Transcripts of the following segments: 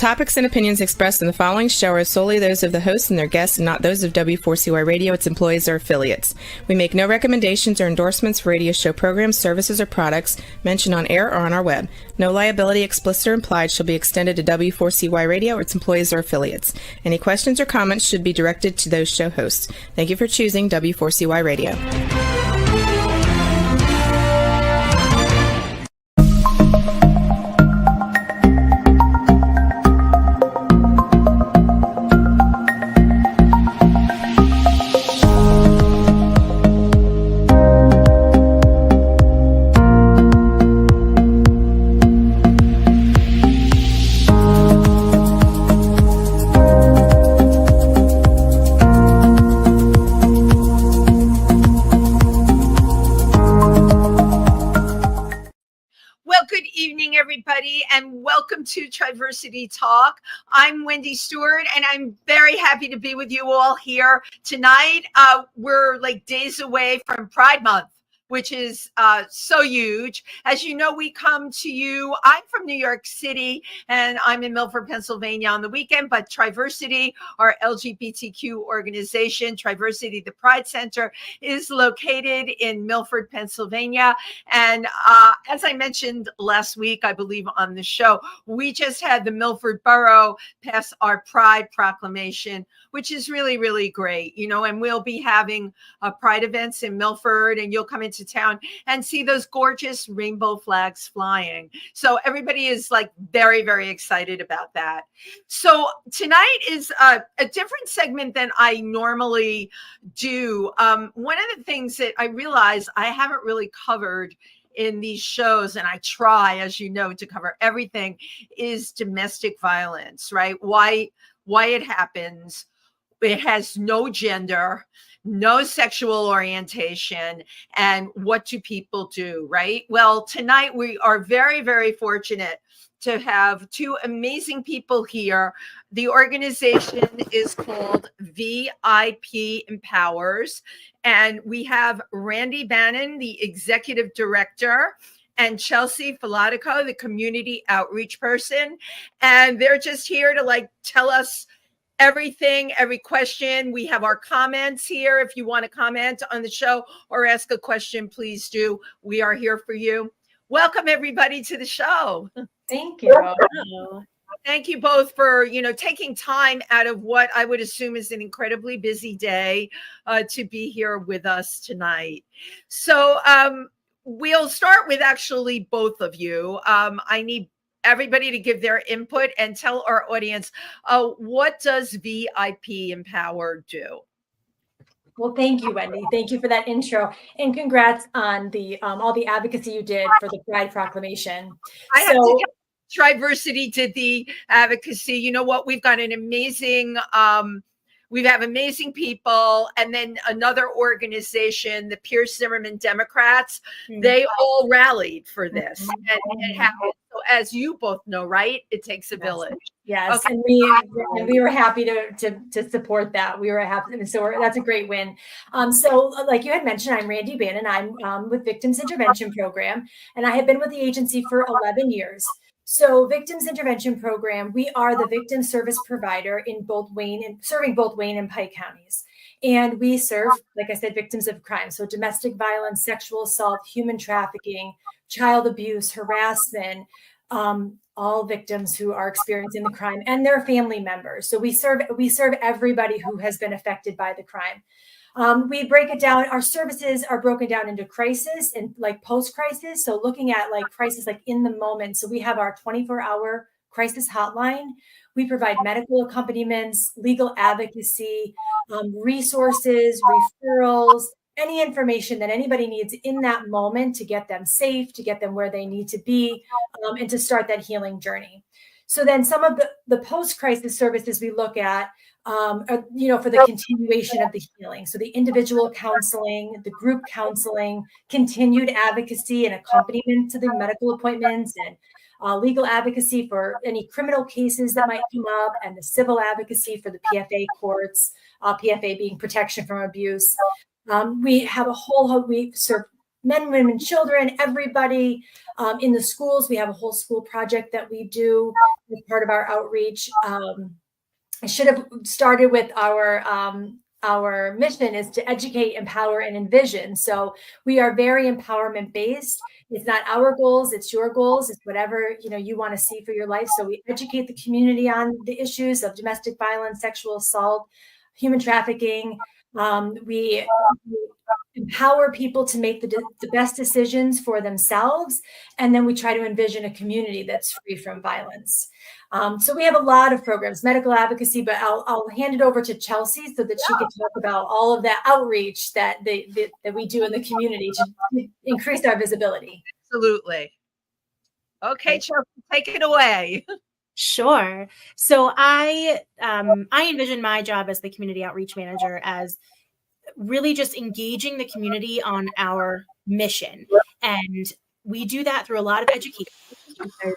topics and opinions expressed in the following show are solely those of the hosts and their guests and not those of W4CY Radio, its employees, or affiliates. We make no recommendations or endorsements for radio show programs, services, or products mentioned on air or on our web. No liability, explicit or implied, shall be extended to W4CY Radio or its employees or affiliates. Any questions or comments should be directed to those show hosts. Thank you for choosing W4CY Radio. And welcome to Triversity Talk. I'm Wendy Stewart, and I'm very happy to be with you all here tonight. We're like days away from Pride Month, which is so huge. As you know, we come to you. I'm from New York City, and I'm in Milford, Pennsylvania on the weekend, but Triversity, our LGBTQ organization, Triversity, the Pride Center, is located in Milford, Pennsylvania. And as I mentioned last week, I believe on the show, we just had the Milford Borough pass our Pride Proclamation, which is really, really great, you know, and we'll be having Pride events in Milford, and you'll come into town and see those gorgeous rainbow flags flying. So everybody is like very, very excited about that. So tonight is a different segment than I normally do. One of the things that I realize I haven't really covered in these shows, and I try, as you know, to cover everything, is domestic violence, right? Why it happens. It has no gender, no sexual orientation, and what do people do, right? Well, tonight we are very, very fortunate to have two amazing people here. The organization is called VIP Empowers, and we have Randy Bannon, the executive director, and Chelsea Filatico, the community outreach person. And they're just here to like tell us everything, every question. We have our comments here. If you want to comment on the show or ask a question, please do. We are here for you. Welcome everybody to the show. Thank you. Thank you both for, you know, taking time out of what I would assume is an incredibly busy day to be here with us tonight. So we'll start with actually both of you. I need everybody to give their input and tell our audience, what does VIP Empower do? Well, thank you, Wendy. Thank you for that intro, and congrats on the all the advocacy you did for the Pride Proclamation. Triversity did the advocacy. You know what? We've got an amazing, we have amazing people, and then another organization, the Pierce Zimmerman Democrats, they all rallied for this. And it happened. So as you both know, right? It takes a village. Yes, okay. And we were happy to support that. We were happy, so that's a great win. So like you had mentioned, I'm Randy Bannon. I'm with Victims Intervention Program, and I have been with the agency for 11 years. So Victims Intervention Program, we are the victim service provider in serving both Wayne and Pike counties. And we serve, like I said, victims of crime. So domestic violence, sexual assault, human trafficking, child abuse, harassment, all victims who are experiencing the crime and their family members. So we serve everybody who has been affected by the crime. We break it down. Our services are broken down into crisis and like post-crisis. So looking at like crisis, like in the moment. So we have our 24-hour crisis hotline. We provide medical accompaniments, legal advocacy, resources, referrals, any information that anybody needs in that moment to get them safe, to get them where they need to be, and to start that healing journey. So then some of the post-crisis services we look at, for the continuation of the healing. So the individual counseling, the group counseling, continued advocacy and accompaniment to the medical appointments, and legal advocacy for any criminal cases that might come up, and the civil advocacy for the PFA courts, PFA being protection from abuse. We have we serve men, women, children, everybody in the schools. We have a whole school project that we do as part of our outreach. I should have started with our mission is to educate, empower, and envision. So we are very empowerment based. It's not our goals, it's your goals. It's whatever you want to see for your life. So we educate the community on the issues of domestic violence, sexual assault, human trafficking. We empower people to make the best decisions for themselves. And then we try to envision a community that's free from violence. So we have a lot of programs, medical advocacy, but I'll hand it over to Chelsea so that she can talk about all of that outreach that we do in the community to increase our visibility. Absolutely. Okay, Chelsea, take it away. Sure. So I envision my job as the community outreach manager as really just engaging the community on our mission. And we do that through a lot of education because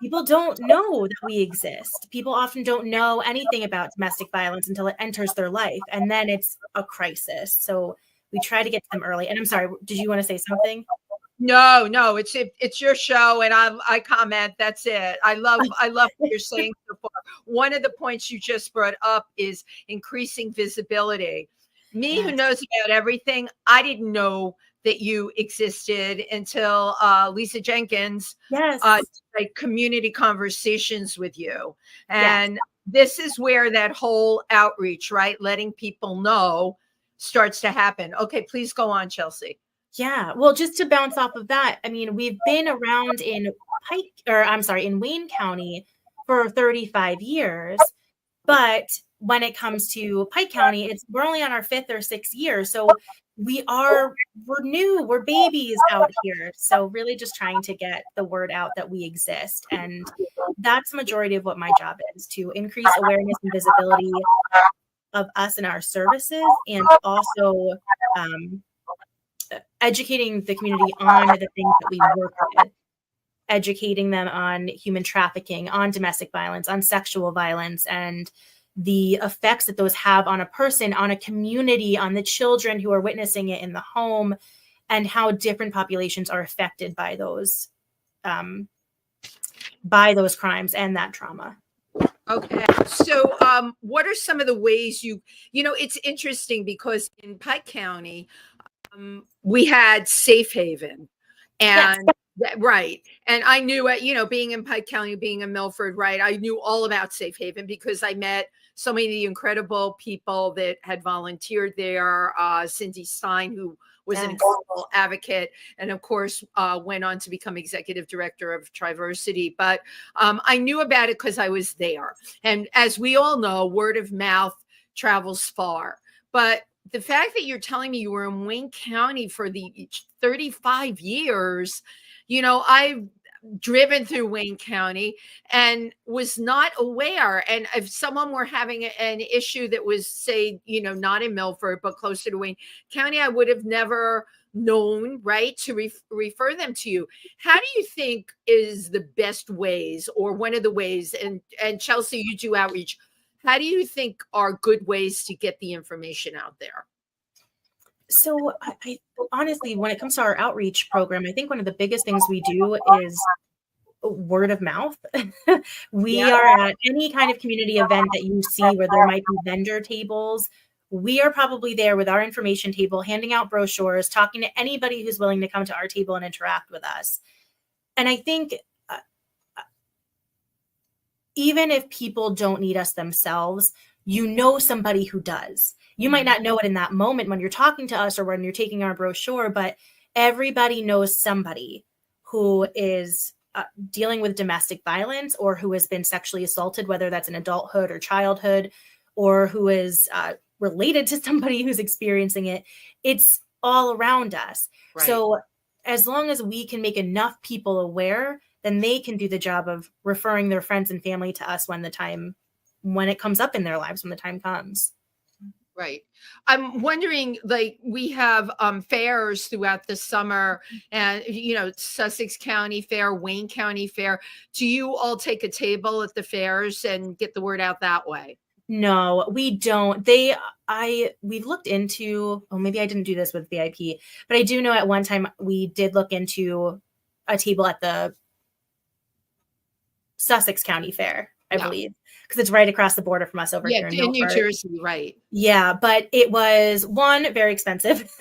people don't know that we exist. People often don't know anything about domestic violence until it enters their life. And then it's a crisis. So we try to get to them early. And I'm sorry, did you want to say something? No, it's your show, and I comment. That's it. I love what you're saying so far. One of the points you just brought up is increasing visibility. Me, yes. Who knows about everything, I didn't know that you existed until Lisa Jenkins, yes, like community conversations with you, and yes. This is where that whole outreach, right, letting people know, starts to happen. Okay, please go on, Chelsea. Yeah, well, just to bounce off of that, I mean, we've been around in Wayne County for 35 years, but when it comes to Pike County, we're only on our 5th or 6th year. So we're new, we're babies out here. So really just trying to get the word out that we exist. And that's the majority of what my job is, to increase awareness and visibility of us and our services, and also educating the community on the things that we work with, educating them on human trafficking, on domestic violence, on sexual violence, and the effects that those have on a person, on a community, on the children who are witnessing it in the home, and how different populations are affected by those crimes and that trauma. Okay. So what are some of the ways it's interesting because in Pike County, we had Safe Haven, and yes. Right. And I knew being in Pike County, being in Milford, right, I knew all about Safe Haven because I met so many of the incredible people that had volunteered there. Cindy Stein, who was yes. an incredible advocate, and of course went on to become executive director of Triversity. But I knew about it because I was there. And as we all know, word of mouth travels far. But the fact that you're telling me you were in Wayne County for the 35 years, I've driven through Wayne County and was not aware. And if someone were having an issue that was, say, not in Milford, but closer to Wayne County, I would have never known, right, to refer them to you. How do you think is the best ways, or one of the ways, and Chelsea, you do outreach, how do you think are good ways to get the information out there? So I honestly, when it comes to our outreach program, I think one of the biggest things we do is word of mouth. We are at any kind of community event that you see where there might be vendor tables. We are probably there with our information table, handing out brochures, talking to anybody who's willing to come to our table and interact with us. And I think even if people don't need us themselves, somebody who does. You might not know it in that moment when you're talking to us or when you're taking our brochure, but everybody knows somebody who is dealing with domestic violence or who has been sexually assaulted, whether that's in adulthood or childhood, or who is related to somebody who's experiencing it. It's all around us. Right. So as long as we can make enough people aware, then they can do the job of referring their friends and family to us when it comes up in their lives, when the time comes. Right. I'm wondering, we have fairs throughout the summer, and, Sussex County Fair, Wayne County Fair. Do you all take a table at the fairs and get the word out that way? No, we don't. We've looked into, oh, maybe I didn't do this with VIP, but I do know at one time we did look into a table at the Sussex County Fair, I believe, because it's right across the border from us over here in New Milford. Jersey, right? Yeah, but it was, one, very expensive,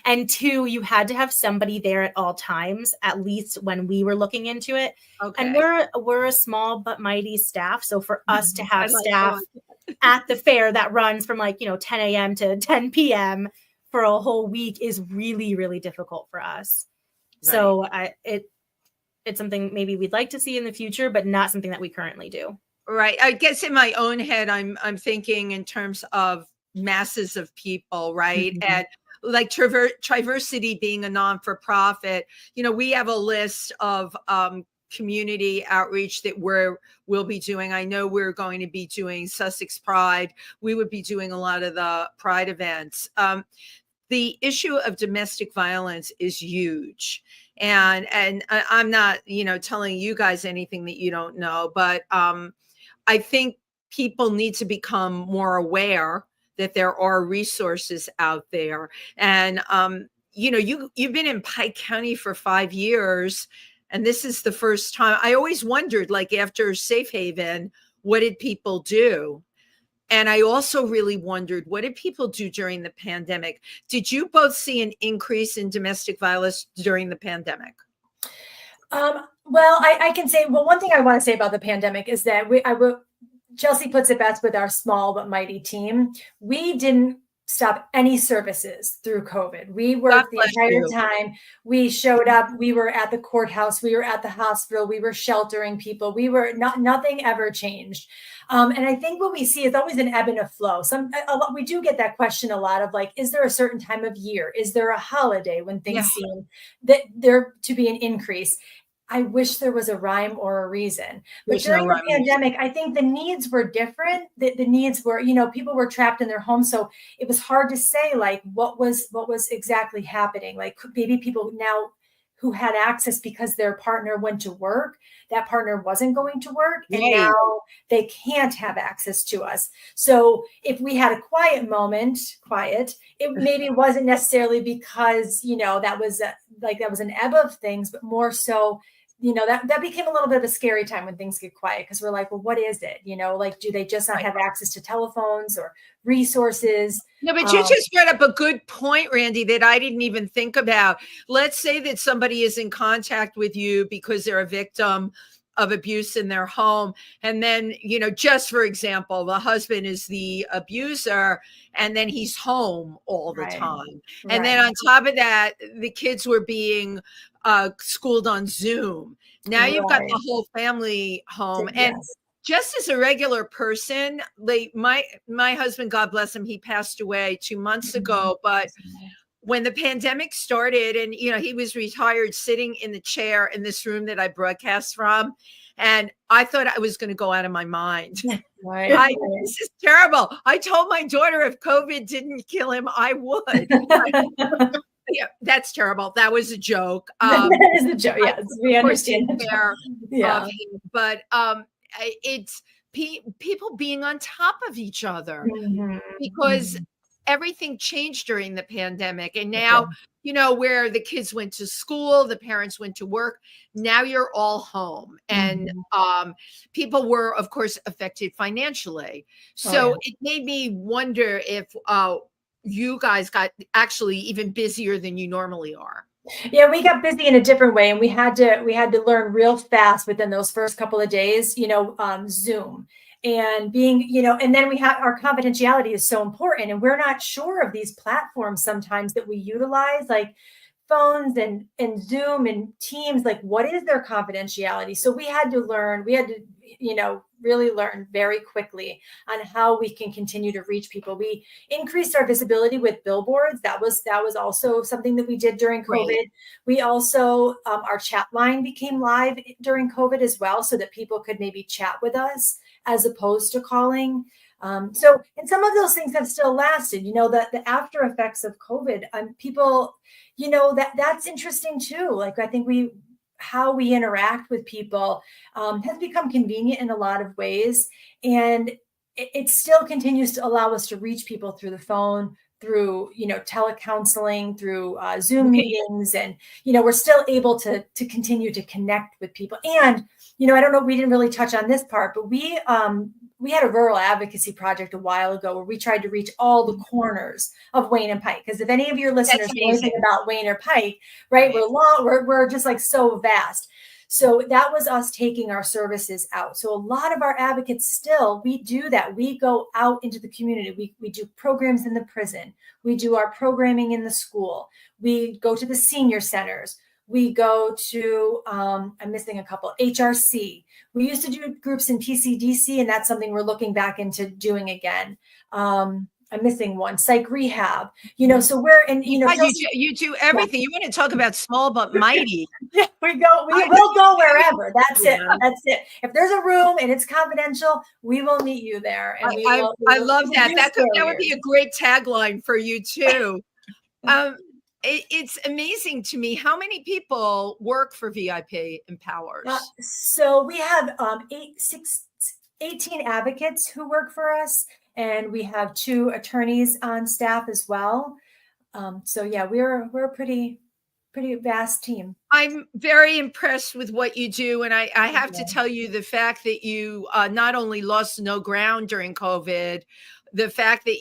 and two, you had to have somebody there at all times, at least when we were looking into it. Okay. And we're a small but mighty staff, so for us to have I like staff at the fair that runs from 10 a.m. to 10 p.m. for a whole week is really, really difficult for us. Right. So it's something maybe we'd like to see in the future, but not something that we currently do. Right. I guess in my own head, I'm thinking in terms of masses of people, right? Mm-hmm. And like Triversity being a non-for-profit, we have a list of community outreach that we'll be doing. I know we're going to be doing Sussex Pride. We would be doing a lot of the Pride events. The issue of domestic violence is huge. And I'm not, telling you guys anything that you don't know, but I think people need to become more aware that there are resources out there. And, you've been in Pike County for 5 years, and this is the first time. I always wondered, after Safe Haven, what did people do? And I also really wondered, what did people do during the pandemic? Did you both see an increase in domestic violence during the pandemic? Well, I can say, one thing I want to say about the pandemic is that Chelsea puts it best with our small but mighty team. We didn't stop any services through COVID. We worked the entire time. We showed up. We were at the courthouse. We were at the hospital. We were sheltering people. Nothing ever changed. And I think what we see is always an ebb and a flow. We do get that question a lot of is there a certain time of year? Is there a holiday when things seem that there to be an increase? I wish there was a rhyme or a reason. But during the pandemic, I think the needs were different. The needs were, people were trapped in their homes. So it was hard to say what was exactly happening. Maybe people now who had access because their partner went to work, that partner wasn't going to work, and now they can't have access to us. So if we had a quiet, it maybe wasn't necessarily because, that was an ebb of things, but more so, that became a little bit of a scary time when things get quiet, because we're like, well, what is it? Do they just not have access to telephones or resources? No, but you just brought up a good point, Randy, that I didn't even think about. Let's say that somebody is in contact with you because they're a victim of abuse in their home. And then, just for example, the husband is the abuser and then he's home all the time. And then on top of that, the kids were being schooled on Zoom. Now you've got the whole family home. And just as a regular person, my husband, God bless him, he passed away 2 months ago, but when the pandemic started and, he was retired sitting in the chair in this room that I broadcast from, and I thought I was going to go out of my mind. This is terrible. I told my daughter if COVID didn't kill him, I would. Yeah, that's terrible. That was a joke. That is a joke. Yes, we understand. But it's people being on top of each other because everything changed during the pandemic. And now, where the kids went to school, the parents went to work, now you're all home. And people were, of course, affected financially. So it made me wonder if you guys got actually even busier than you normally are. Yeah, we got busy in a different way, and we had to learn real fast within those first couple of days, Zoom and being, and then we have our confidentiality is so important, and we're not sure of these platforms sometimes that we utilize, like phones and Zoom and Teams, what is their confidentiality? So we had to really learn very quickly on how we can continue to reach people. We increased our visibility with billboards. That was also something that we did during COVID. We also, our chat line became live during COVID as well, so that people could maybe chat with us as opposed to calling. And some of those things have still lasted, the after effects of COVID, people, that's interesting too. I think how we interact with people has become convenient in a lot of ways. And it still continues to allow us to reach people through the phone, through, telecounseling, through Zoom meetings. And, we're still able to continue to connect with people. And, I don't know, we didn't really touch on this part, but we had a rural advocacy project a while ago where we tried to reach all the corners of Wayne and Pike. Because if any of your listeners know anything about Wayne or Pike, right, we're just like so vast. So that was us taking our services out. So a lot of our advocates still, we do that. We go out into the community. We do programs in the prison. We do our programming in the school. We go to the senior centers. We go to, I'm missing a couple, HRC. We used to do groups in PCDC, and that's something we're looking back into doing again. I'm missing one, psych rehab, so we're in, you do everything. You want to talk about small but mighty. Yeah, we'll go wherever. That's it. That's it. If there's a room and it's confidential, we will meet you there. And I love that. That would be a great tagline for you too. It's amazing to me how many people work for VIP Empowers. So we have 18 advocates who work for us. And we have 2 attorneys on staff as well. So yeah, we're a pretty vast team. I'm very impressed with what you do. And I have to tell you, the fact that you not only lost no ground during COVID, the fact that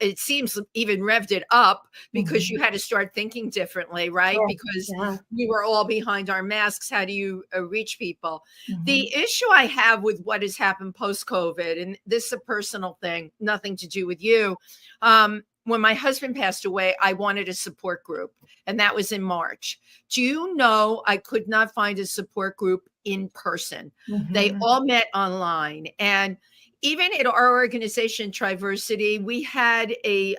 it seems even revved it up because you had to start thinking differently, right? Because we were all behind our masks. How do you reach people? The issue I have with what has happened post-COVID, and this is a personal thing, nothing to do with you. When my husband passed away, I wanted a support group, and that was in March. Do you know, I could not find a support group in person. They all met online. And even at our organization, Triversity, we had a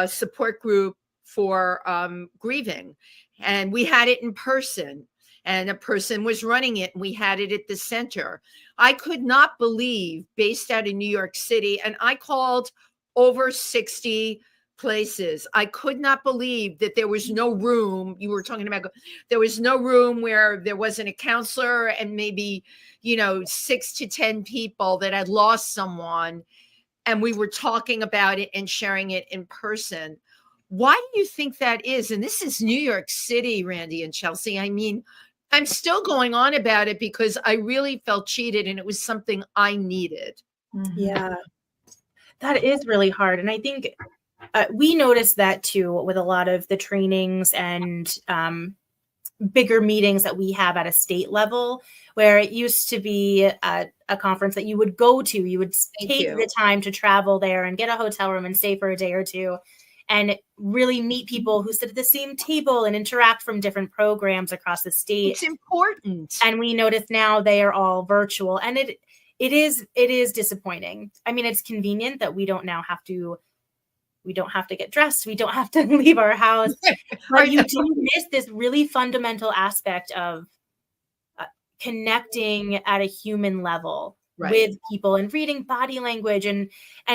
support group for grieving, and we had it in person, and a person was running it, and we had it at the center. I could not believe, based out of New York City, and I called over 60 places. I could not believe that there was no room. You were talking about, there was no room where there wasn't a counselor and maybe, 6 to 10 people that had lost someone. And we were talking about it and sharing it in person. Why do you think that is? And this is New York City, Randy and Chelsea. I mean, I'm still going on about it because I really felt cheated and it was something I needed. Yeah, that is really hard. And I think we noticed that too with a lot of the trainings and bigger meetings that we have at a state level, where it used to be a conference that you would go to. You would take the time to travel there and get a hotel room and stay for a day or two and really meet people who sit at the same table and interact from different programs across the state. It's important. And we notice now they are all virtual, and it is disappointing. I mean, it's convenient that we don't have to get dressed. We don't have to leave our house. But you do miss this really fundamental aspect of connecting at a human level with people and reading body language and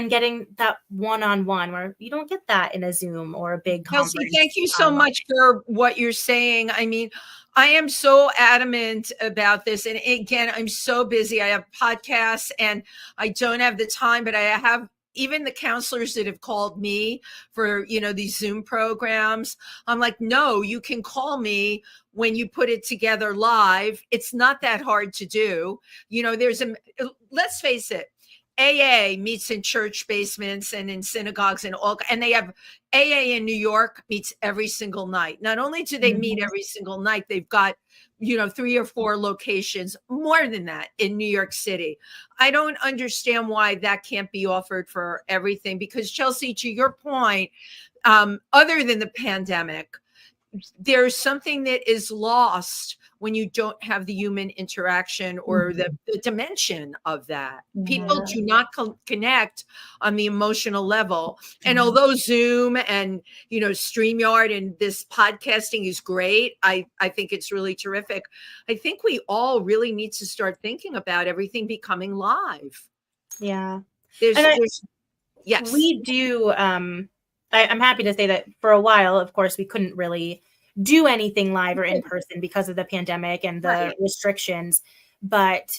getting that one-on-one, where you don't get that in a Zoom or a big conference. Kelsey, thank you so much for what you're saying. I mean, I am so adamant about this. And again, I'm so busy. I have podcasts and I don't have the time, but I have even the counselors that have called me for, these Zoom programs. I'm like, no, you can call me when you put it together live. It's not that hard to do. Let's face it, AA meets in church basements and in synagogues and they have AA in New York meets every single night. Not only do they meet every single night, they've got 3 or 4 locations, more than that, in New York City. I don't understand why that can't be offered for everything, because Chelsea, to your point, other than the pandemic, there's something that is lost when you don't have the human interaction or the dimension of that. People do not connect on the emotional level. And although Zoom and, StreamYard and this podcasting is great, I think it's really terrific. I think we all really need to start thinking about everything becoming live. Yeah. Yes. We do. I'm happy to say that for a while, of course, we couldn't really do anything live or in person because of the pandemic and the restrictions. But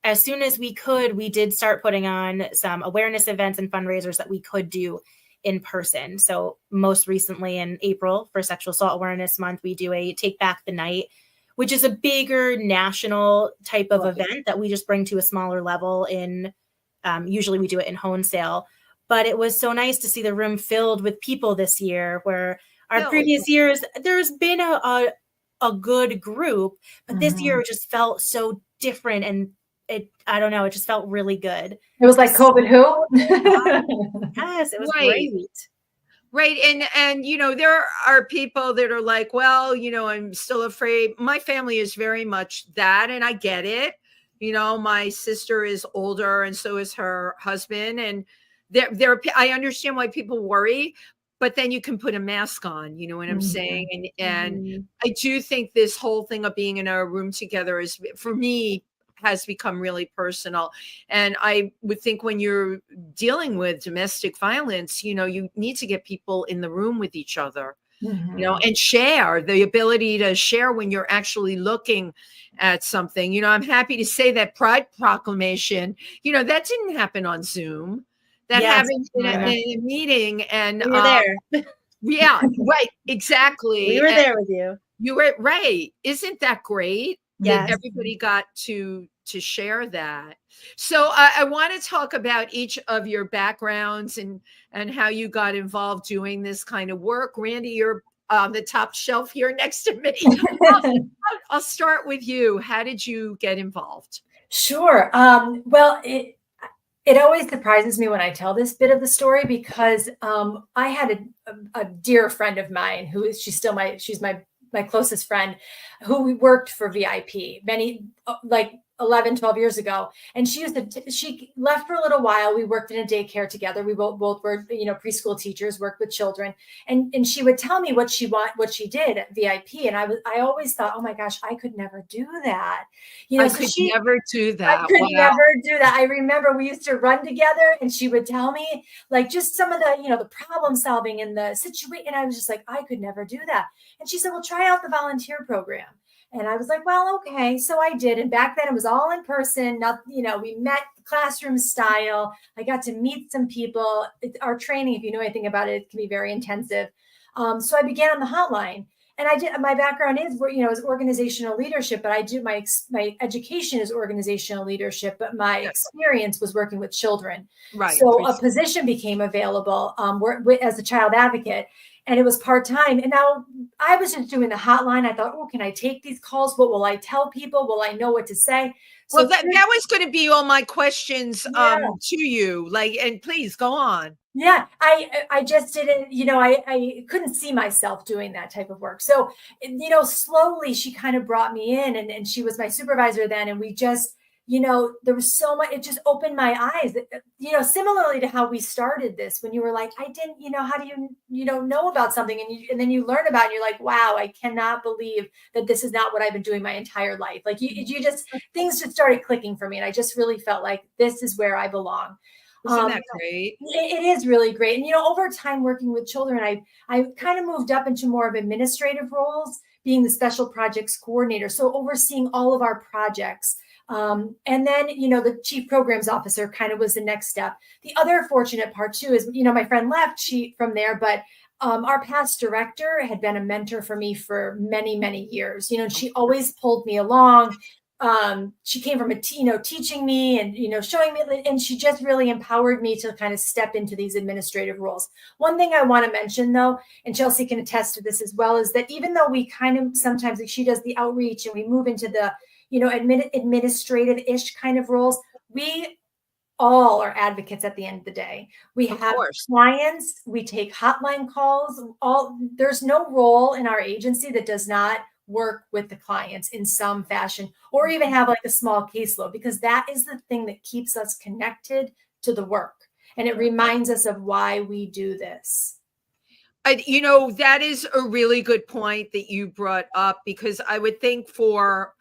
as soon as we could, we did start putting on some awareness events and fundraisers that we could do in person. So most recently in April for Sexual Assault Awareness Month, we do a Take Back the Night, which is a bigger national type of event that we just bring to a smaller level in, usually we do it in Honesdale. But it was so nice to see the room filled with people this year, where our previous years, there's been a good group, but this year it just felt so different. And I don't know, it just felt really good. It was like COVID who? Yes, it was Right. great. Right. And, you know, there are people that are like, well, you know, I'm still afraid. My family is very much that, and I get it. You know, my sister is older and so is her husband. And I understand why people worry, but then you can put a mask on, you know what I'm saying? And I do think this whole thing of being in a room together is, for me, has become really personal. And I would think when you're dealing with domestic violence, you know, you need to get people in the room with each other, you know, and share, the ability to share when you're actually looking at something. You know, I'm happy to say that Pride Proclamation, you know, that didn't happen on Zoom. That happened in a meeting, and we were there. Yeah, right, exactly. We were there with you. You were right. Isn't that great? Yes. That everybody got to share that. So I want to talk about each of your backgrounds and how you got involved doing this kind of work. Randy, you're on the top shelf here next to me. I'll start with you. How did you get involved? Sure. Well, it always surprises me when I tell this bit of the story, because I had a dear friend of mine she's my closest friend, who we worked for VIP many, like 11, 12 years ago. And she left for a little while. We worked in a daycare together. We both were, you know, preschool teachers, worked with children. And she would tell me what she did at VIP. And I always thought, oh my gosh, I could never do that. You know, I could never do that. I could never do that. I remember we used to run together, and she would tell me like just some of the, you know, the problem solving and the situation. And I was just like, I could never do that. And she said, well, try out the volunteer program. And I was like, well, okay. So I did. And back then it was all in person. Not, you know, we met classroom style. I got to meet some people. Our training, if you know anything about it, can be very intensive. So I began on the hotline. And my background is, you know, is organizational leadership, but I do my education is organizational leadership, but my experience was working with children. Right. So a position became available as a child advocate. And it was part-time. And now I was just doing the hotline. I thought, oh, can I take these calls? What will I tell people? Will I know what to say? So well, that was going to be all my questions to you. Like, and please go on. Yeah, I just didn't, you know, I couldn't see myself doing that type of work. So, you know, slowly she kind of brought me in, and she was my supervisor then. And we just, you know, there was so much, it just opened my eyes, you know, similarly to how we started this, when you were like, I didn't, you know, how do you know about something, and then you learn about it, and you're like, wow, I cannot believe that this is not what I've been doing my entire life. Like you just, things just started clicking for me. And I just really felt like this is where I belong. Isn't that great? It is really great. And, you know, over time working with children, I kind of moved up into more of administrative roles, being the special projects coordinator. So overseeing all of our projects. And then, you know, the chief programs officer kind of was the next step. The other fortunate part too is, you know, my friend left from there, but our past director had been a mentor for me for many, many years, you know, and she always pulled me along. She came from teaching me and, you know, showing me, and she just really empowered me to kind of step into these administrative roles. One thing I want to mention though, and Chelsea can attest to this as well, is that even though we kind of sometimes, like, she does the outreach and we move into the, you know, administrative-ish kind of roles, we all are advocates at the end of the day. We have clients, we take hotline calls, there's no role in our agency that does not work with the clients in some fashion, or even have like a small caseload, because that is the thing that keeps us connected to the work. And it reminds us of why we do this. You know, that is a really good point that you brought up, because I would think for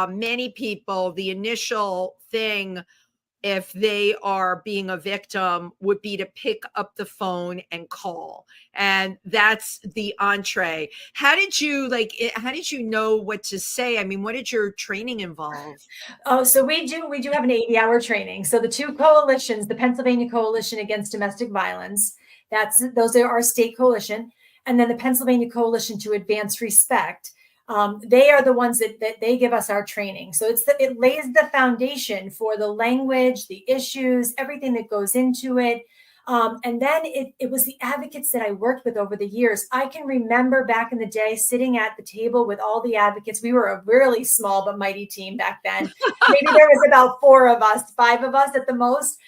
many people, the initial thing if they are being a victim would be to pick up the phone and call. And that's the entree. How did you know what to say? I mean, what did your training involve? Oh, so we do have an 80-hour training. So the two coalitions, the Pennsylvania Coalition Against Domestic Violence, those are our state coalition, and then the Pennsylvania Coalition to Advance Respect. They are the ones that they give us our training. So it lays the foundation for the language, the issues, everything that goes into it. And then it was the advocates that I worked with over the years. I can remember back in the day sitting at the table with all the advocates. We were a really small but mighty team back then. Maybe there was about 4 of us, 5 of us at the most.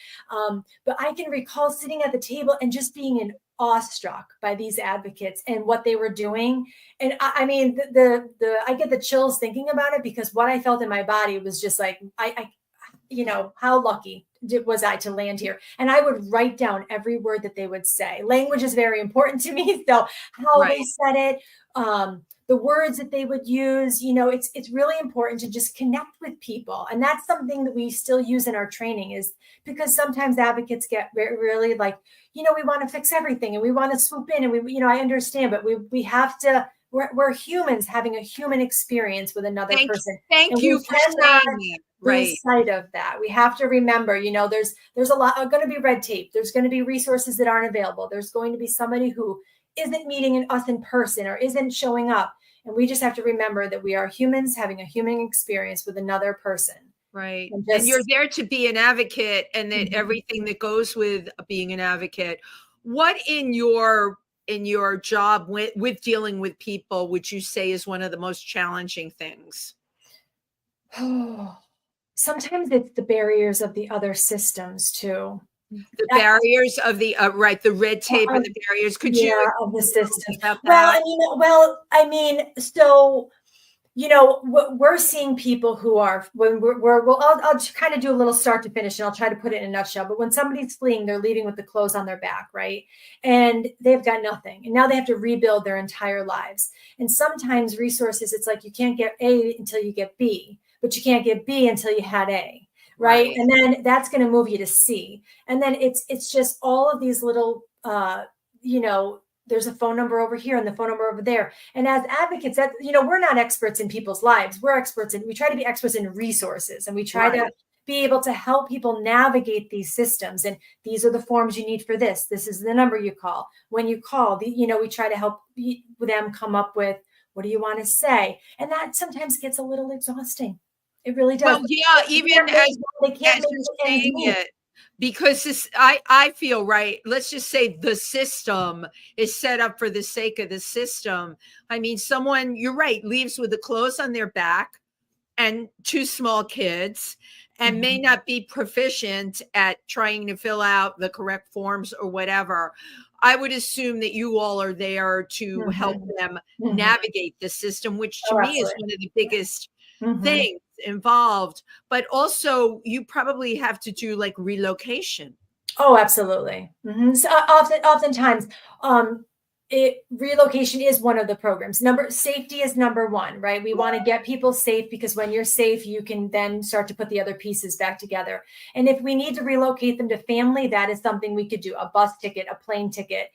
But I can recall sitting at the table and just being awestruck by these advocates and what they were doing. And I mean, I get the chills thinking about it, because what I felt in my body was just like, how lucky was I to land here? And I would write down every word that they would say. Language is very important to me. So how they said it, the words that they would use, it's really important to just connect with people. And that's something that we still use in our training, is because sometimes advocates get really like, we want to fix everything and we want to swoop in, and I understand, but we have to, we're humans having a human experience with another person. Thank you for saying that. Right. Lose sight of that. We have to remember, there's a lot going to be red tape. There's going to be resources that aren't available. There's going to be somebody who isn't meeting us in person or isn't showing up. And we just have to remember that we are humans having a human experience with another person. Right. And you're there to be an advocate, and that everything that goes with being an advocate. What in your job with dealing with people would you say is one of the most challenging things? Sometimes it's the barriers of the other systems too. The barriers of the the red tape and the barriers. Could you of the system? We're seeing people who are, I'll kind of do a little start to finish, and I'll try to put it in a nutshell. But when somebody's fleeing, they're leaving with the clothes on their back, right? And they've got nothing. And now they have to rebuild their entire lives. And sometimes resources, it's like you can't get A until you get B, but you can't get B until you had A. Right. And then that's going to move you to C. And then it's just all of these little, there's a phone number over here and the phone number over there. And as advocates, that, we're not experts in people's lives. We try to be experts in resources, and we try to be able to help people navigate these systems. And these are the forms you need for this. This is the number you call. When you call, we try to help them come up with, what do you want to say? And that sometimes gets a little exhausting. It really does. Well, yeah, even as you're saying it, because I feel right. Let's just say the system is set up for the sake of the system. I mean, someone, you're right, leaves with the clothes on their back and 2 small kids, and may not be proficient at trying to fill out the correct forms or whatever. I would assume that you all are there to help them navigate the system, which to me is one of the biggest things involved. But also you probably have to do like relocation. Oh, absolutely. So oftentimes relocation is one of the programs. Safety is number 1, right? We want to get people safe, because when you're safe, you can then start to put the other pieces back together. And if we need to relocate them to family, that is something we could do. A bus ticket, a plane ticket.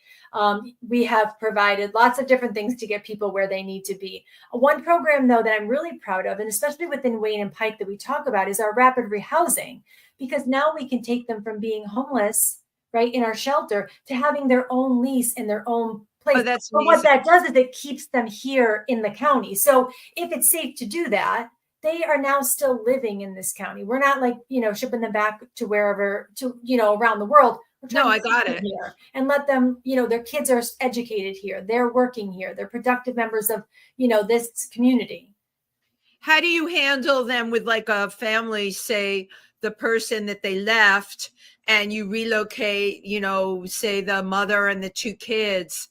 We have provided lots of different things to get people where they need to be. One program, though, that I'm really proud of, and especially within Wayne and Pike that we talk about, is our rapid rehousing, because now we can take them from being homeless, right, in our shelter, to having their own lease in their own place. Oh, that's but what that does is it keeps them here in the county. So if it's safe to do that, they are now still living in this county. We're not like, shipping them back to wherever, around the world. No, I got it. Here and let them, their kids are educated here. They're working here. They're productive members of, this community. How do you handle them with like a family, say the person that they left, and you relocate, say the mother and the 2 kids?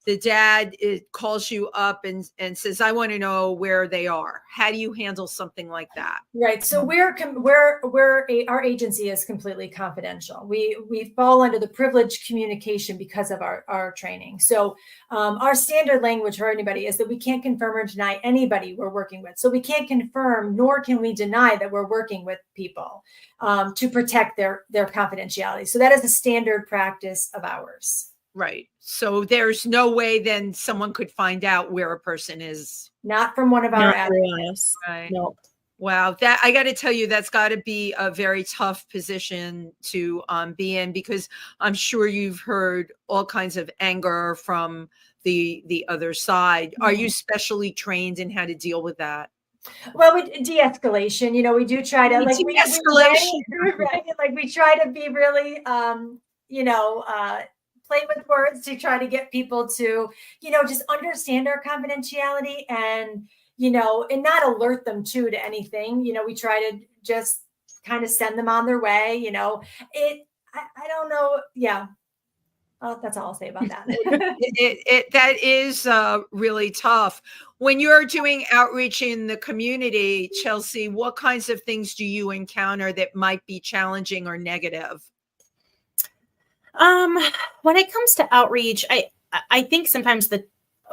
the dad calls you up and says, I want to know where they are. How do you handle something like that? Right. So our agency is completely confidential. We fall under the privileged communication because of our training. So our standard language for anybody is that we can't confirm or deny anybody we're working with. So we can't confirm nor can we deny that we're working with people to protect their confidentiality. So that is a standard practice of ours. Right. So there's no way then someone could find out where a person is. Not from one of our Not through us. Right. Nope. Wow, that I got to tell you, that's got to be a very tough position to be in, because I'm sure you've heard all kinds of anger from the other side. Are you specially trained in how to deal with that? Well, with de-escalation, we do try to De-escalation. right? Like we try to be really, play with words to try to get people to, just understand our confidentiality and, and not alert them to anything. We try to just kind of send them on their way. I don't know. Yeah. Oh, that's all I'll say about that. That is really tough. When you're doing outreach in the community, Chelsea, what kinds of things do you encounter that might be challenging or negative? When it comes to outreach, I think sometimes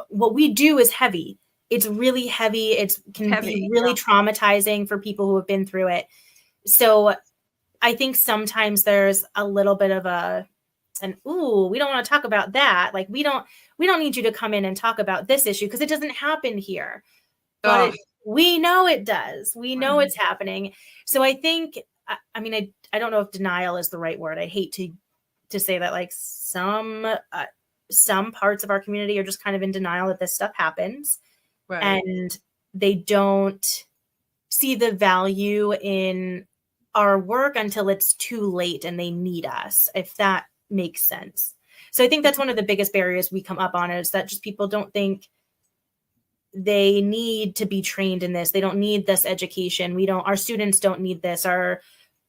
what we do is heavy. It's really heavy. It can be really traumatizing for people who have been through it. So I think sometimes there's a little bit of we don't want to talk about that. Like we don't need you to come in and talk about this issue because it doesn't happen here. But we know it does. We know it's happening. So I think, I don't know if denial is the right word. I hate to say that, like some parts of our community are just kind of in denial that this stuff happens. Right. And they don't see the value in our work until it's too late and they need us, if that makes sense. So I think that's one of the biggest barriers we come up on, is that just people don't think they need to be trained in this. They don't need this education. Our students don't need this. Our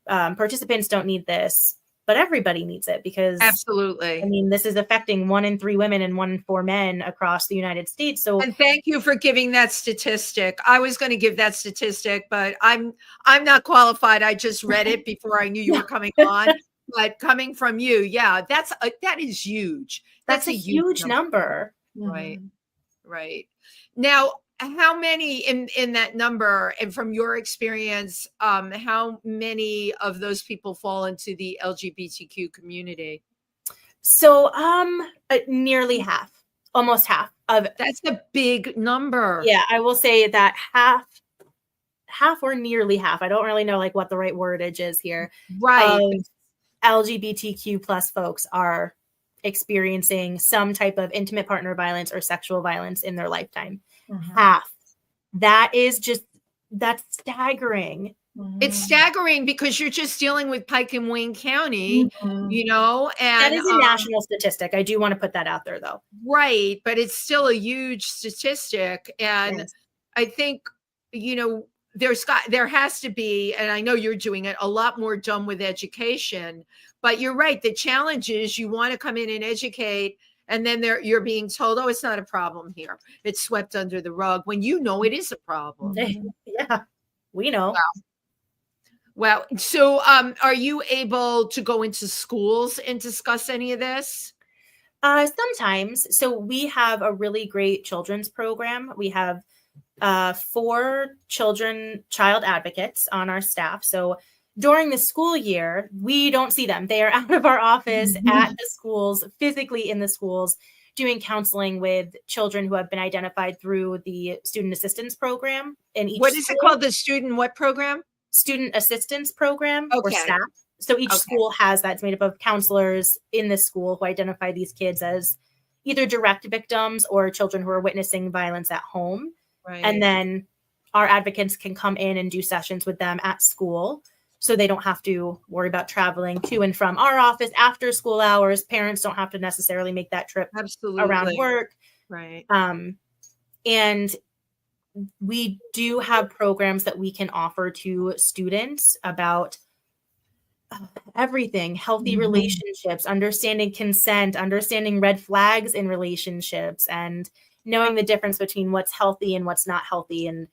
participants don't need this. But everybody needs it, because absolutely. This is affecting 1 in 3 women and 1 in 4 men across the United States. So, and thank you for giving that statistic. I was going to give that statistic, but I'm not qualified. I just read it before I knew you were coming on. But coming from you, yeah, that is huge. That's a huge number. Right. Right. Now, how many in that number, and from your experience, how many of those people fall into the LGBTQ community? So nearly half, almost half of it. That's a big number. Yeah, I will say that half or nearly half. I don't really know like what the right wordage is here. Right. LGBTQ plus folks are experiencing some type of intimate partner violence or sexual violence in their lifetime. Half. That's staggering. It's staggering because you're just dealing with Pike and Wayne County, and that is a national statistic. I do want to put that out there though. Right. But it's still a huge statistic. And yes. I think, there has to be, and I know you're doing it, a lot more done with education, but you're right. The challenge is you want to come in and educate, and then you're being told, oh, it's not a problem here. It's swept under the rug, when it is a problem. Yeah, we know. Wow. So are you able to go into schools and discuss any of this? Sometimes. So we have a really great children's program. We have 4 child advocates on our staff. So during the school year, we don't see them. They are out of our office at the schools, physically in the schools, doing counseling with children who have been identified through the student assistance program. What is it called? The student what program? Student assistance program, or SAP. So each school has that. It's made up of counselors in the school who identify these kids as either direct victims or children who are witnessing violence at home. Right. And then our advocates can come in and do sessions with them at school, so they don't have to worry about traveling to and from our office after school hours. Parents don't have to necessarily make that trip around work. Right. And we do have programs that we can offer to students about everything, healthy Mhm. relationships, understanding consent, understanding red flags in relationships, and knowing the difference between what's healthy and what's not healthy, and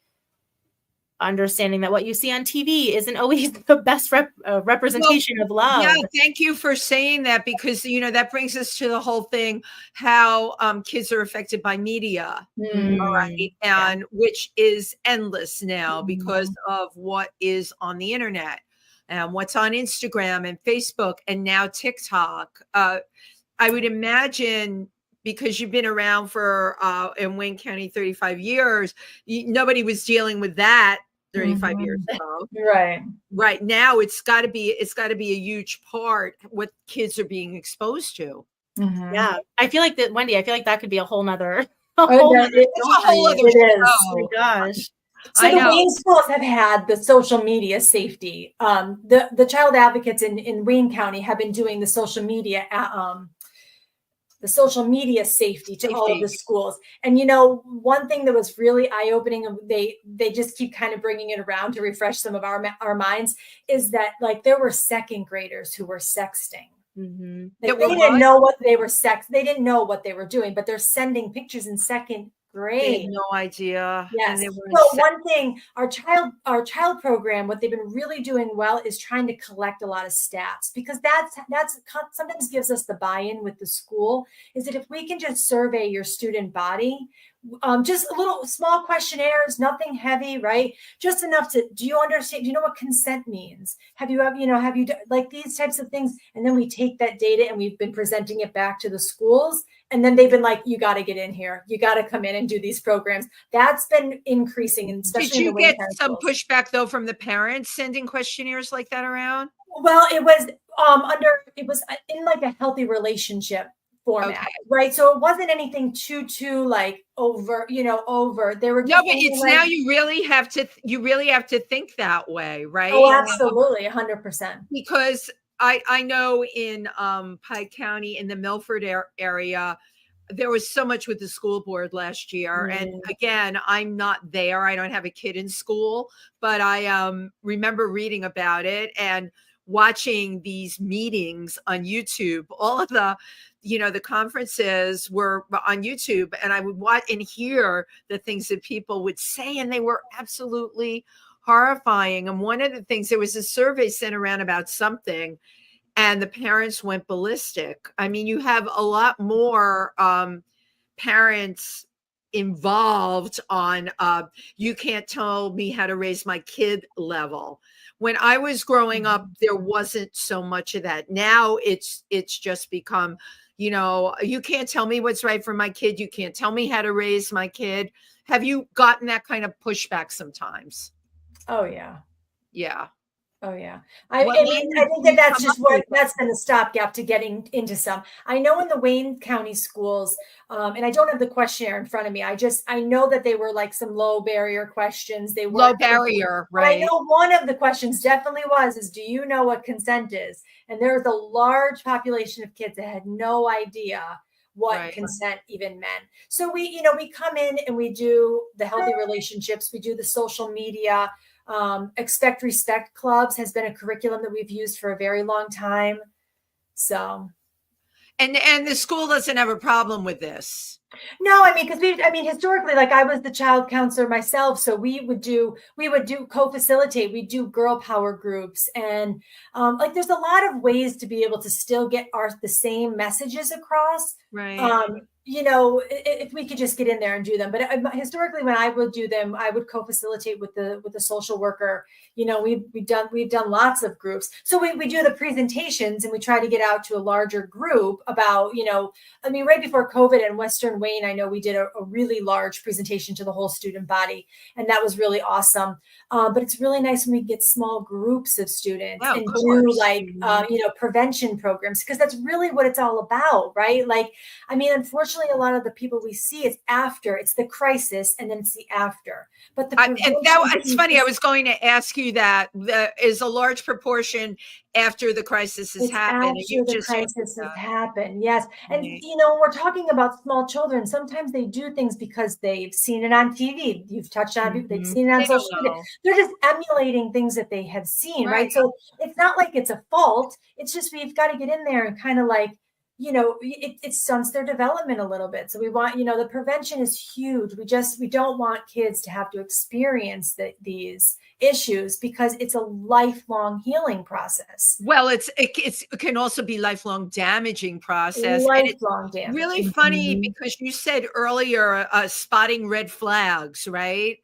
understanding that what you see on TV isn't always the best representation of Yeah, love. thank you for saying that, because that brings us to the whole thing, how kids are affected by media, right? Yeah. And which is endless now because Mhm. of what is on the internet and what's on Instagram and Facebook and now TikTok. I would imagine, because you've been around for in Wayne County 35 years, nobody was dealing with that 35 years Mhm. ago. Right. Right now, it's got to be a huge part what kids are being exposed to. Mhm. Yeah. I feel like that, Wendy, I feel like that could be a whole nother, Oh, no, It's a whole it other is. oh my show. gosh. So I the know. Wayne schools have had the social media safety. The child advocates in Wayne County have been doing the social media safety to all of the schools. And one thing that was really eye-opening, and they just keep kind of bringing it around to refresh some of our minds, is that like there were second graders who were sexting. Mm-hmm. Like, they didn't know what they were they didn't know what they were doing, but they're sending pictures in second grade. They had no idea. Yes. And they were So one thing, our child program, what they've been really doing well is trying to collect a lot of stats, because that's sometimes gives us the buy-in with the school, is that if we can just survey your student body, just a little small questionnaires, nothing heavy, right? Just enough do you understand? Do you know what consent means? Have you like these types of things? And then we take that data and we've been presenting it back to the schools. And then they've been like, you got to get in here. You got to come in and do these programs. That's been increasing, and especially Did in you the Wayne get County some schools. pushback though from the parents sending questionnaires like that around? Well, it was it was in like a healthy relationship format, Okay. right? So it wasn't anything too like over. They were just No, but it's now you really have to think that way, right? Oh, absolutely, 100%. Because I know in Pike County, in the Milford area, there was so much with the school board last year. And again, I'm not there. I don't have a kid in school, but I remember reading about it and watching these meetings on YouTube. All of the conferences were on YouTube, and I would watch and hear the things that people would say, and they were absolutely horrifying. And one of the things, there was a survey sent around about something, and the parents went ballistic. I mean, you have a lot more parents involved on you can't tell me how to raise my kid level. When I was growing up, there wasn't so much of that. Now it's just become, you can't tell me what's right for my kid. You can't tell me how to raise my kid. Have you gotten that kind of pushback sometimes? Oh yeah. Yeah. Oh yeah. I think that's been a stopgap to getting into some. I know in the Wayne County schools, and I don't have the questionnaire in front of me. I know that they were like some low barrier questions. They were low barrier, right? I know one of the questions definitely is do you know what consent is? And there's a large population of kids that had no idea what consent even meant. So we come in and we do the healthy relationships, we do the social media. Expect Respect Clubs has been a curriculum that we've used for a very long time. So, and the school doesn't have a problem with this. No, I mean, historically, like I was the child counselor myself, so we would do co-facilitate. We do girl power groups, and like there's a lot of ways to be able to still get the same messages across. Right. If we could just get in there and do them. But historically, when I would do them, I would co-facilitate with the social worker. We've done lots of groups. So we do the presentations and we try to get out to a larger group about, right before COVID in Western Wayne, I know we did a really large presentation to the whole student body, and that was really awesome. But it's really nice when we get small groups of students and do like, prevention programs, because that's really what it's all about, right? Like, I mean, unfortunately, a lot of the people we see, it's the crisis and then it's the after. But it's funny. I was going to ask you that. There is a large proportion after the crisis has It's happened. And after you the just crisis has happened, yes. And Right. we're talking about small children. Sometimes they do things because they've seen it on TV. You've touched on it, they've Mhm. seen it on They don't social media. know. They're just emulating things that they have seen, right? Right. So it's not like it's a fault. It's just we've got to get in there and kind of like, it stunts their development a little bit. So we want, the prevention is huge. We don't want kids to have to experience these issues because it's a lifelong healing process. Well, it can also be lifelong damaging process. And it's Lifelong damage. really funny Mhm. because you said earlier, spotting red flags, right?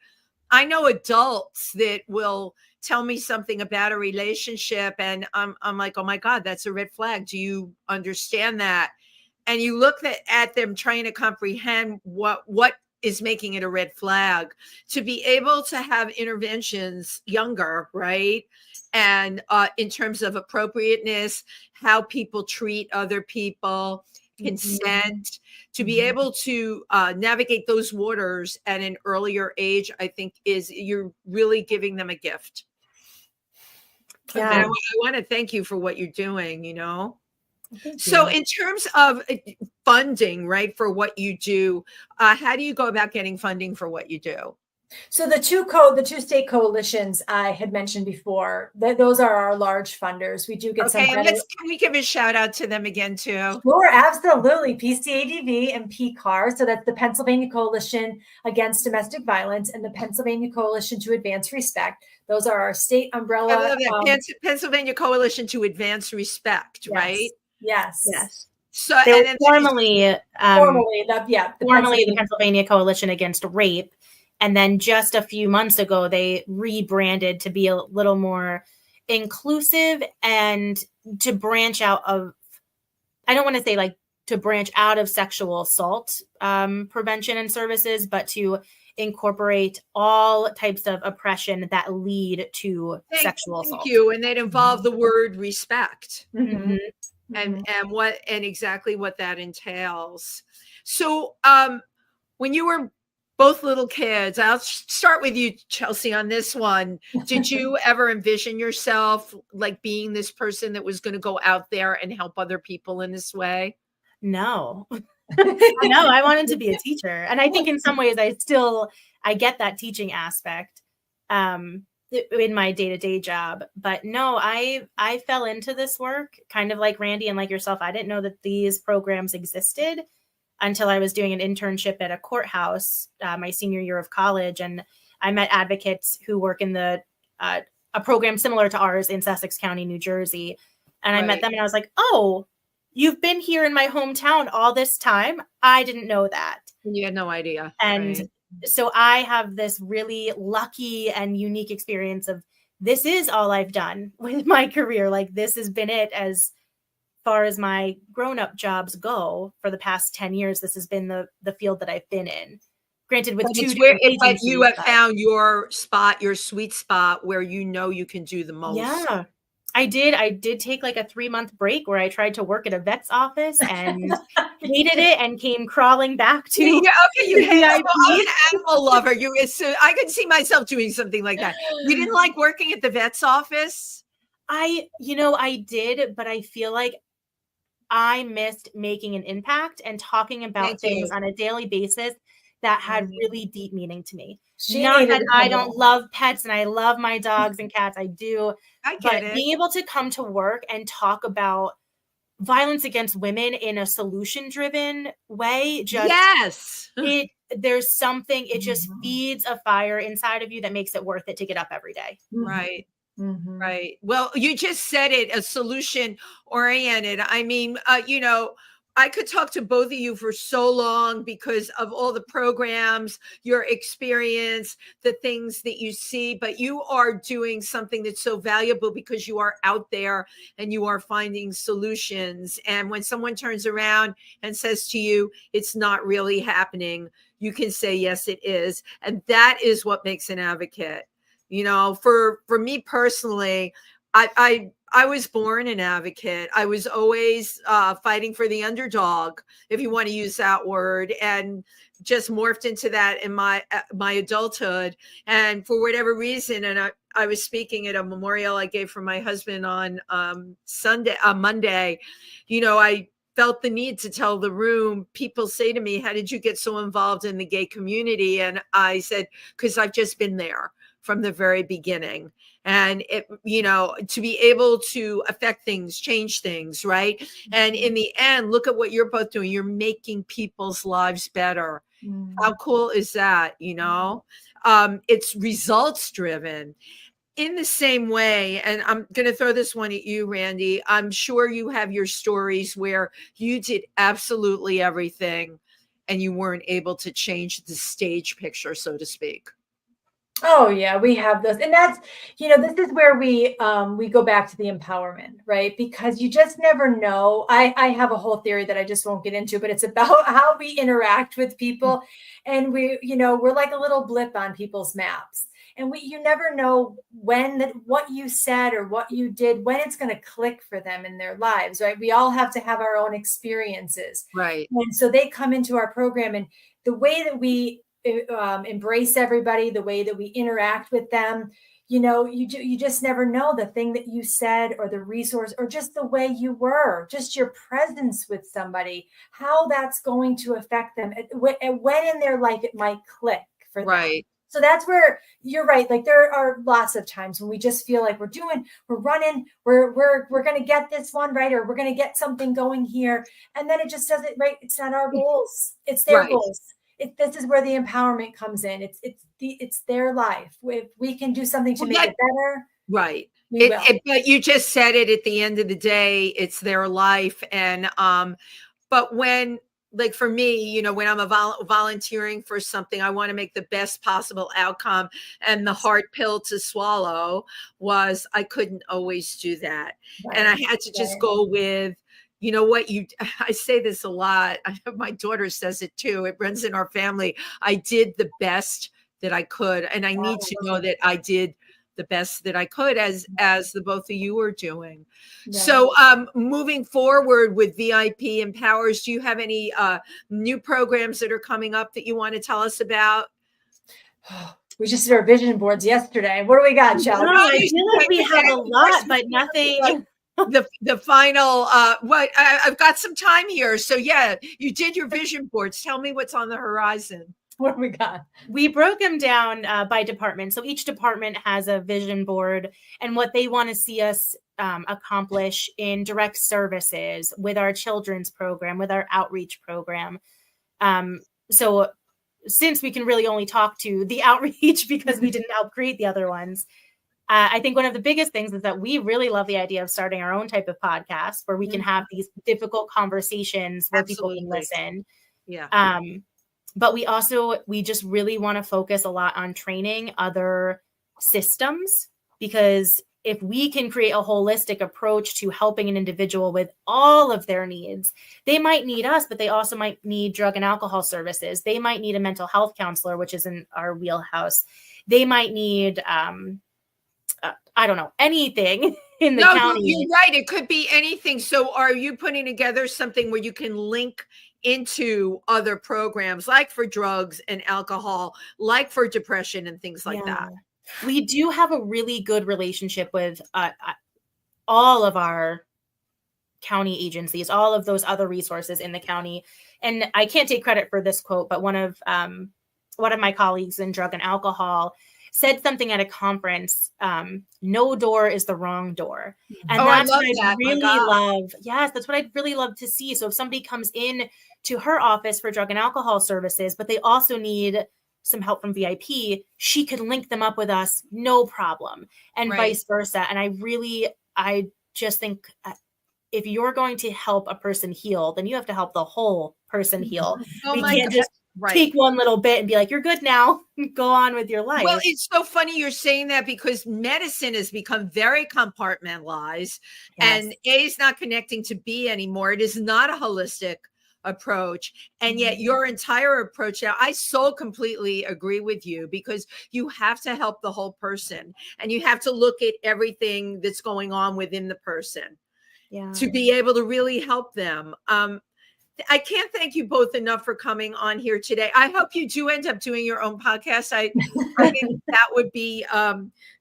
I know adults that will tell me something about a relationship and I'm like, oh my God, that's a red flag. Do you understand that? And you look at them trying to comprehend what is making it a red flag. To be able to have interventions younger, right? And in terms of appropriateness, how people treat other people, consent, to be Mhm. able to navigate those waters at an earlier age, I think you're really giving them a gift. And Yeah. I want to thank you for what you're doing. Thank So you. in terms of funding, right, for what you do, how do you go about getting funding for what you do? So the two state coalitions I had mentioned before, those are our large funders. We do get some Okay, and credit. can we give a shout out to them again too? Sure, absolutely. PCADV and PCAR. So that's the Pennsylvania Coalition Against Domestic Violence and the Pennsylvania Coalition to Advance Respect. Those are our state I umbrella. love that. Pennsylvania Coalition to Advance Respect, right? Yes. Yes. So They and were then formally Formerly, the Pennsylvania Coalition Against Rape. And then just a few months ago, they rebranded to be a little more inclusive and to branch out of, I don't want to say like to branch out of sexual assault prevention and services, but to incorporate all types of oppression that lead to sexual thank assault. you. And that involved the word respect. Mhm. And exactly what that entails. So when you were both little kids, I'll start with you, Chelsea, on this one. Did you ever envision yourself like being this person that was going to go out there and help other people in this way? No. No, I wanted to be a teacher. And I think in some ways I get that teaching aspect in my day-to-day job. But no, I fell into this work kind of like Randy and like yourself. I didn't know that these programs existed until I was doing an internship at a courthouse my senior year of college. And I met advocates who work in a program similar to ours in Sussex County, New Jersey. And I met them and I was like, oh, you've been here in my hometown all this time. I didn't know that. You had no idea. And so I have this really lucky and unique experience of this is all I've done with my career. Like this has been it as far as my grown-up jobs go for the past 10 years. This has been the field that I've been in. Granted, with two different agencies. But you have found your spot, your sweet spot where you can do the most. Yeah. I did take like a 3-month break where I tried to work at a vet's office and hated it and came crawling back to. Yeah, okay, you hate I'm an animal lover. I could see myself doing something like that. You didn't like working at the vet's office? I did, but I feel like I missed making an impact and talking about things on a daily basis that had really deep meaning to me. Not that I don't love pets and I love my dogs and cats. I do. I get it. Being able to come to work and talk about violence against women in a solution-driven way, there's something, it just feeds a fire inside of you that makes it worth it to get up every day. Right. Mm-hmm. Right. Well, you just said it, a solution oriented. I mean, I could talk to both of you for so long because of all the programs, your experience, the things that you see, but you are doing something that's so valuable because you are out there and you are finding solutions. And when someone turns around and says to you, it's not really happening, you can say, yes, it is. And that is what makes an advocate. For me personally, I was born an advocate. I was always fighting for the underdog, if you want to use that word, and just morphed into that in my adulthood. And for whatever reason, and I was speaking at a memorial I gave for my husband on Monday. I felt the need to tell the room. People say to me, how did you get so involved in the gay community? And I said, because I've just been there from the very beginning. And to be able to affect things, change things, right? And in the end, look at what you're both doing. You're making people's lives better. How cool is that? It's results driven. In the same way, and I'm going to throw this one at you, Randy, I'm sure you have your stories where you did absolutely everything and you weren't able to change the stage picture, so to speak. Oh yeah, we have those. And that's, this is where we go back to the empowerment, right? Because you just never know. I have a whole theory that I just won't get into, but it's about how we interact with people. And we're like a little blip on people's maps. And you never know what you said or what you did, when it's going to click for them in their lives, right? We all have to have our own experiences. Right. And so they come into our program, and the way that we embrace everybody, the way that we interact with them, you just never know the thing that you said or the resource or just the way you were, just your presence with somebody, how that's going to affect them, when in their life it might click for them. Right. So that's where you're right. Like there are lots of times when we just feel like we're running, we're going to get this one right, or we're going to get something going here. And then it just doesn't, right. It's not our goals. It's their goals. This is where the empowerment comes in. It's their life. If we can do something to make it better. Right. But you just said it at the end of the day, it's their life. And, but when, like for me, when I'm volunteering for something, I want to make the best possible outcome. And the hard pill to swallow was I couldn't always do that. Right. And I had to just go with, I say this a lot. My daughter says it too. It runs in our family. I did the best that I could. And I need to know that I did the best that I could as the both of you are doing. Yeah. So moving forward with VIP Empowers, do you have any new programs that are coming up that you want to tell us about? We just did our vision boards yesterday. What do we got, Chelsea? I feel like we have a lot, but nothing. The final I've got some time here. So yeah, you did your vision boards. Tell me what's on the horizon. What do we got? We broke them down by department. So each department has a vision board and what they want to see us accomplish in direct services, with our children's program, with our outreach program. So since we can really only talk to the outreach because we didn't help create the other ones, I think one of the biggest things is that we really love the idea of starting our own type of podcast where we can have these difficult conversations where people can listen. Yeah. But we just really want to focus a lot on training other systems, because if we can create a holistic approach to helping an individual with all of their needs, they might need us, but they also might need drug and alcohol services. They might need a mental health counselor, which is in our wheelhouse. They might need, I don't know, anything in the county. You're right. It could be anything. So are you putting together something where you can link into other programs, like for drugs and alcohol, like for depression and things like that? We do have a really good relationship with all of our county agencies, all of those other resources in the county. And I can't take credit for this quote, but one of my colleagues in drug and alcohol said something at a conference, no door is the wrong door. And that's what I really love. Yes, that's what I'd really love to see. So if somebody comes in to her office for drug and alcohol services, but they also need some help from VIP, she could link them up with us, no problem, and vice versa. And I just think if you're going to help a person heal, then you have to help the whole person heal. We can't just take one little bit and be like, you're good now, go on with your life. Well, it's so funny you're saying that, because medicine has become very compartmentalized, and A is not connecting to B anymore. It is not a holistic approach. And yet your entire approach now, I so completely agree with you, because you have to help the whole person, and you have to look at everything that's going on within the person to be able to really help them. I can't thank you both enough for coming on here today. I hope you do end up doing your own podcast. I think that would be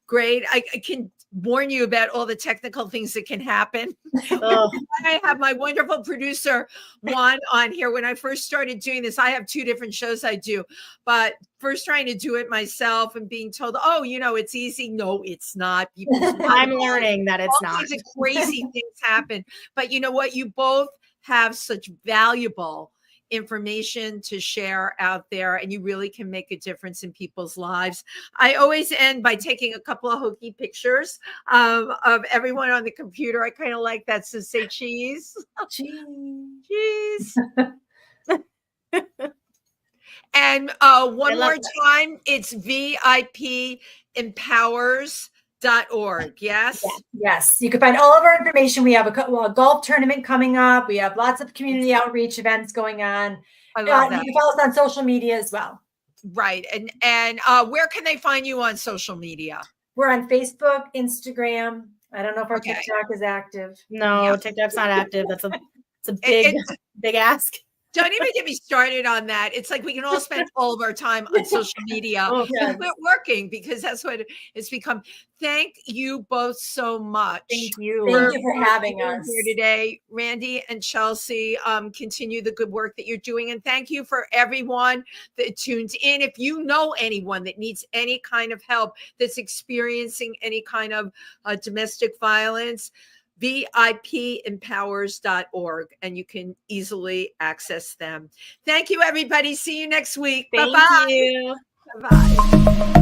great. I can warn you about all the technical things that can happen. Oh. I have my wonderful producer Juan on here. When I first started doing this, I have 2 different shows I do, but first trying to do it myself and being told, oh, it's easy. No, it's not. I'm learning that it's all not. kinds of crazy things happen. But you know what? You both have such valuable information to share out there, and you really can make a difference in people's lives. I always end by taking a couple of hokey pictures of everyone on the computer. I kind of like that. So say cheese. Cheese. And one more time, it's VIP Empowers.org. Yes. Yes. You can find all of our information. We have a golf tournament coming up. We have lots of community outreach events going on. I love that. You can follow us on social media as well. Right. And where can they find you on social media? We're on Facebook, Instagram. I don't know if our TikTok is active. No, TikTok's not active. It's a big ask. Don't even get me started on that. It's like we can all spend all of our time on social media. It's not working because that's what it's become. Thank you both so much. Thank you for having us here today. Randy and Chelsea, continue the good work that you're doing. And thank you for everyone that tuned in. If you know anyone that needs any kind of help, that's experiencing any kind of domestic violence, VIPempowers.org, and you can easily access them. Thank you, everybody. See you next week. Thank Bye-bye. you. Bye-bye.